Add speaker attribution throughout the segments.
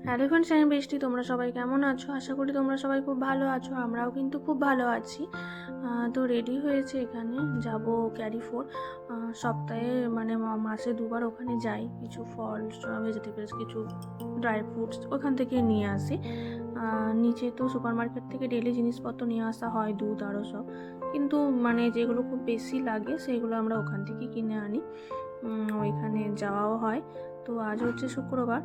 Speaker 1: Hello friends, আমি বৃষ্টি। তোমরা সবাই কেমন আছো? আশা করি তোমরা সবাই খুব ভালো আছো। আমরাও কিন্তু খুব ভালো আছি। তো রেডি হয়েছে, এখানে যাব ক্যারিফোর। সপ্তাহে মানে মাসে দুবার ওখানে যাই। কিছু ফল, ভেজিটেবলস, কিছু ড্রাই ফ্রুটস ওখান থেকে নিয়ে আসি। নিচে তো সুপার মার্কেট থেকে ডেলি জিনিসপত্র নিয়ে আসা হয়, দুধ আরও সব। কিন্তু মানে যেগুলো খুব বেশি লাগে সেগুলো আমরা ওখান থেকে কিনে আনি। ওইখানে যাওয়াও হয়। তো আজ হচ্ছে শুক্রবার।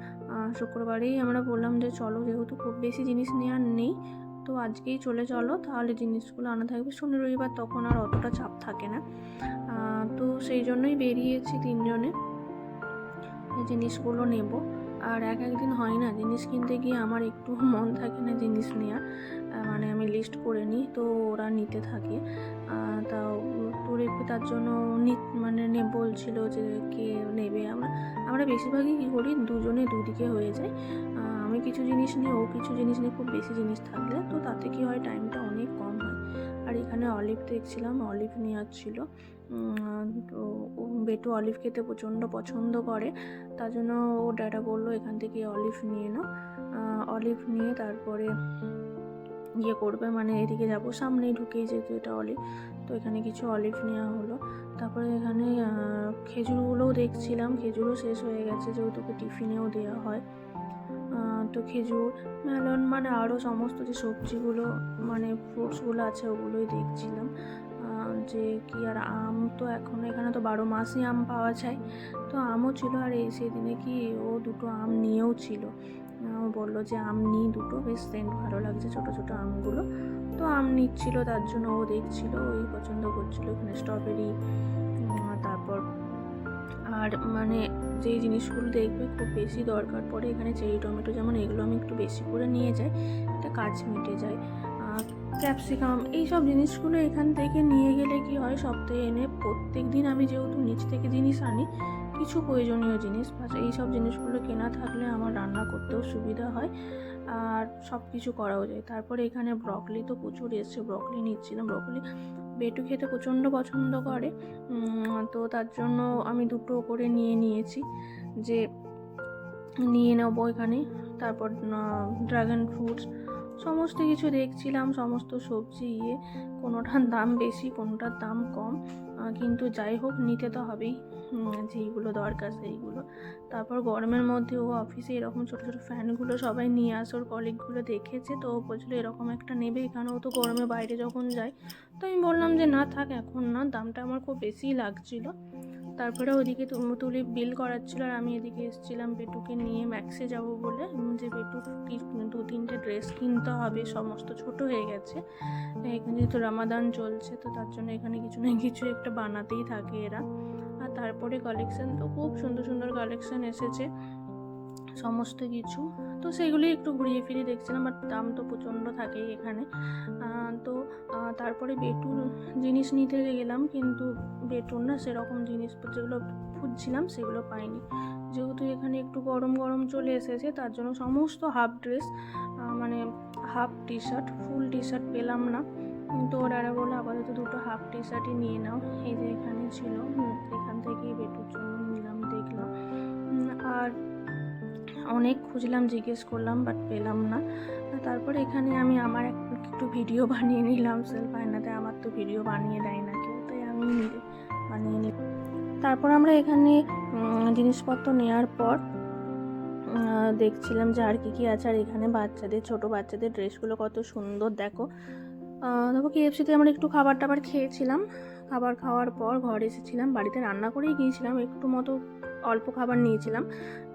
Speaker 1: শুক্রবারেই আমরা বললাম যে চলো, যেহেতু খুব বেশি জিনিস নেওয়ার নেই, তো আজকেই চলে চলো, তাহলে জিনিসগুলো আনা থাকবে। শনি রবিবার তখন আর অতটা চাপ থাকে না। তো সেই জন্যই বেরিয়েছি তিনজনে, এই জিনিসগুলো নেব। আর একদিন হয় না জিনিস কিনতে গিয়ে, আমার একটু মন থাকে না জিনিস নেওয়ার। মানে আমি লিস্ট করে নিই, তো ওরা নিতে থাকে। তাও তোর একটু তার জন্য মানে বলছিল যে কে নেবে। আমরা বেশিরভাগই কী করি, দুজনে দুদিকে হয়ে যায়। আমি কিছু জিনিস নিই, ও কিছু জিনিস নিই। খুব বেশি জিনিস থাকলে তো তাতে কী হয়, টাইমটা অনেক কম হয়। আর এখানে অলিভ দেখছিলাম, অলিভ নেওয়ার ছিল। তো বেটু অলিভ খেতে প্রচণ্ড পছন্দ করে, তার জন্য ও ড্যাডা বললো এখান থেকে অলিভ নিয়ে নাও। অলিভ নিয়ে তারপরে করবে, মানে এদিকে যাবো, সামনেই ঢুকেই যেহেতু এটা অলিভ, তো এখানে কিছু অলিভ নেওয়া হলো। তারপরে এখানে খেজুরগুলোও দেখছিলাম, খেজুরও শেষ হয়ে গেছে, যেহেতু টিফিনেও দেওয়া হয়। তো খেজুর, মেলন, মানে আরও সমস্ত যে সবজিগুলো মানে ফ্রুটসগুলো আছে ওগুলোই দেখছিলাম। যে কি আর আম তো এখন এখানে তো 12 মাসই আম পাওয়া যায়, তো আমও ছিল। আর সেদিনে কি ও দুটো আম নিয়েও ছিল। ও বললো যে আম নিই দুটো, বেশ সেন্ট ভালো লাগছে ছোটো ছোটো আমগুলো। তো আম নিচ্ছিল, তার জন্য ও দেখছিল, ওই পছন্দ করছিল। এখানে স্ট্রবেরি, তারপর আর মানে যেই জিনিসগুলো দেখবে খুব বেশি দরকার পড়ে, এখানে চেরি টমেটো যেমন, এগুলো আমি একটু বেশি করে নিয়ে যাই, এটা কাজ মিটে যায়। ক্যাপসিকাম, এইসব জিনিসগুলো এখান থেকে নিয়ে গেলে কি হয়, সপ্তাহে এনে প্রত্যেক দিন আমি যেহেতু নিচ থেকে জিনিস আনি, কিছু প্রয়োজনীয় জিনিস এইসব জিনিসগুলো কেনা থাকলে আমার রান্না করতেও সুবিধা হয়, আর সব কিছু করাও যায়। তারপরে এখানে ব্রকলি তো প্রচুর এসছে, ব্রকলি নিচ্ছিলাম। ব্রকলি বেটু খেতে প্রচণ্ড পছন্দ করে, তো তার জন্য আমি দুটো করে নিয়েছি, যে নিয়ে নেবো এখানে। তারপর ড্রাগন ফ্রুটস, সমস্ত কিছু দেখছিলাম, সমস্ত সবজি কোনোটার দাম বেশি, কোনোটার দাম কম, কিন্তু যাই হোক নিতে তো হবেই, যেইগুলো দরকার সেইগুলো। তারপর গরমের মধ্যে ও অফিসে এরকম ছোটো ছোটো ফ্যানগুলো সবাই নিয়ে আসে, ওর কলিগগুলো দেখেছে, তো ও বলছিলো এরকম একটা নেবে, এখানে ও তো গরমে বাইরে যখন যায়। তো আমি বললাম যে না থাক, এখন না, দামটা আমার খুব বেশিই লাগছিলো। তারপরে ওদিকে তুলি বিল করাচ্ছিল, আর আমি এদিকে এসেছিলাম বেটুকে নিয়ে ম্যাক্সে যাব বলে, যে বেটুর 2-3টে ড্রেস কিনতে হবে, সমস্ত ছোট হয়ে গেছে। এখানে যেহেতু রামাদান চলছে, তো তার জন্য এখানে কিছু না কিছু একটা বানাতেই থাকে এরা। আর তারপরে কালেকশান তো খুব সুন্দর সুন্দর কালেকশান এসেছে, সমস্ত কিছু। তো সেগুলি একটু ঘুরিয়ে ফিরিয়ে দেখছিলাম, বাট দাম তো প্রচণ্ড থাকেই এখানে। তো তারপরে বেটুর জিনিস নিতে গেলাম, কিন্তু বেটুর না সেরকম জিনিস যেগুলো খুঁজছিলাম সেগুলো পাইনি। যেহেতু এখানে একটু গরম গরম চলে এসেছে, তার জন্য সমস্ত হাফ ড্রেস, মানে হাফ টি শার্ট, ফুল টি শার্ট পেলাম না। তো ওরা বললো আপাতত দুটো হাফ টি শার্টই নিয়ে নাও। এই যে এখানে ছিল, এখান থেকেই বেটুর জন্য নিলাম, দেখলাম। আর অনেক খুঁজলাম, জিজ্ঞেস করলাম, বাট পেলাম না। তারপরে এখানে আমি আমার একটু ভিডিও বানিয়ে নিলাম সেলফ আয়নাতে। আমার তো ভিডিও বানিয়ে দেয় না কেউ, তাই আমি নিজে বানিয়ে নিই। তারপর আমরা এখানে জিনিসপত্র নেওয়ার পর দেখছিলাম যে আর কি আছে। আর এখানে বাচ্চাদের, ছোটো বাচ্চাদের ড্রেসগুলো কত সুন্দর দেখো। তারপর KFCতে আমরা একটু খাবার টাবার খেয়েছিলাম। খাবার খাওয়ার পর ঘরে এসেছিলাম, বাড়িতে রান্না করেই গিয়েছিলাম, একটু মতো অল্প খাবার নিয়েছিলাম,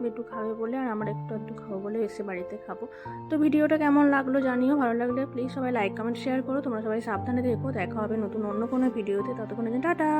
Speaker 1: বেটু খাবে বলে, আর আমরা একটু খাবো বলে এসে বাড়িতে খাবো। তো ভিডিওটা কেমন লাগলো জানিও, ভালো লাগলে প্লিজ সবাই লাইক কমেন্ট শেয়ার করো। তোমরা সবাই সাবধানে দেখো, দেখা হবে নতুন অন্য কোনো ভিডিওতে। ততক্ষণের জন্য টাটা।